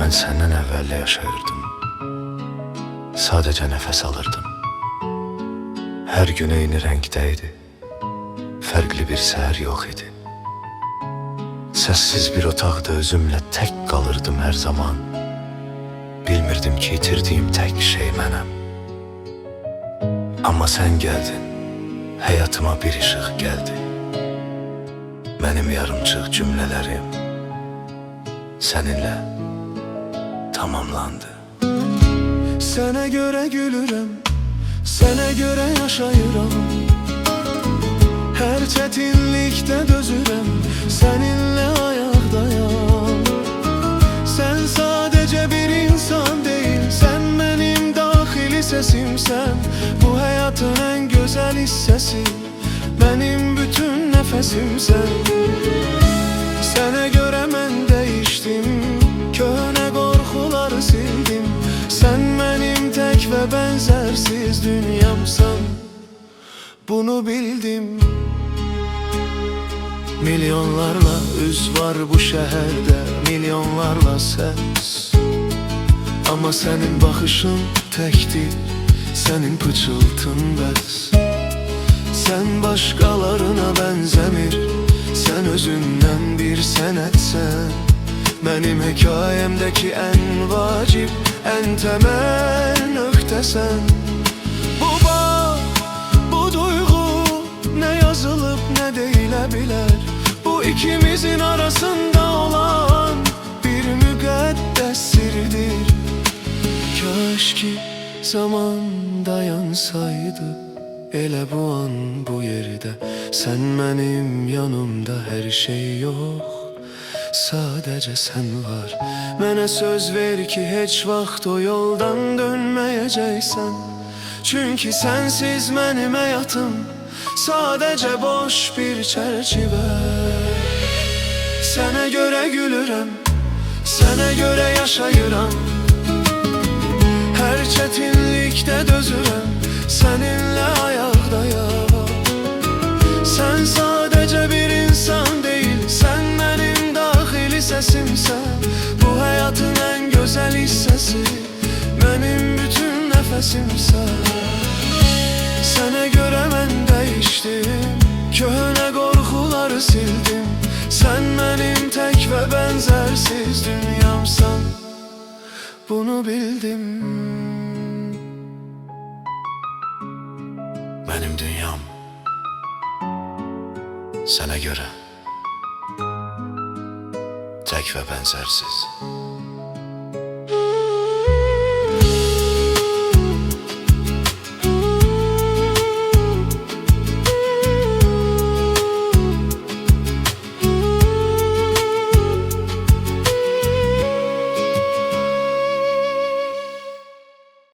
Ben senden evvel yaşayırdım. Sadece nefes alırdım. Her gün eyni renkdeydi. Farklı bir seher yok idi. Sessiz bir otaqda özümle tek kalırdım her zaman. Bilmirdim ki itirdiğim tek şey mənəm. Ama sen geldin, hayatıma bir ışık geldi. Benim yarımçıq cümlelerim seninle tamamlandı. Sənə görə gülürəm, sənə görə yaşayıram. Hər çətinlikdə dözürəm, səninlə ayaqdayam. Sən sadəcə bir insan deyil, sən mənim daxili səsimsən. Bu həyatın ən gözəl hissəsi, mənim bütün nəfəsimsən. Sənə görə mən dəyişdim, köhnə qorxuları sildim. Sen benim tek ve benzersiz dünyamsan, bunu bildim. Milyonlarla üz var bu şehirde, milyonlarla ses. Ama senin bakışın tektir, senin pıçıltın bəs. Sen başkalarına benzemir, sen özünden bir senetsen. Benim hikayemdeki en vacip, en temel nöqtə sən. Bu bağ, bu duygu ne yazılıp ne deyilə bilər. Bu ikimizin arasında olan bir müqəddəs sirdir. Kaş ki zaman dayansaydı, elə bu an bu yerdə. Sen mənim yanımda, her şey yok, sadece sen var. Mənə söz ver ki heç vaxt o yoldan dönməyəcəksən. Çünkü sensiz mənim həyatım sadece boş bir çərçivə. Sənə görə gülürəm, sənə görə yaşayıram. Hər çətinlikdə dözürəm, səninlə ayaqdayam. Sen sadece bir insan değil, sen benim daxili səsimsən. Bu hayatın en güzel hissesi, benim bütün nefesimsən. Sənə görə mən dəyişdim, köhnə qorxuları sildim. Sen benim tek ve benzersiz dünyamsan, bunu bildim. Benim dünyam sana göre tek ve benzersiz.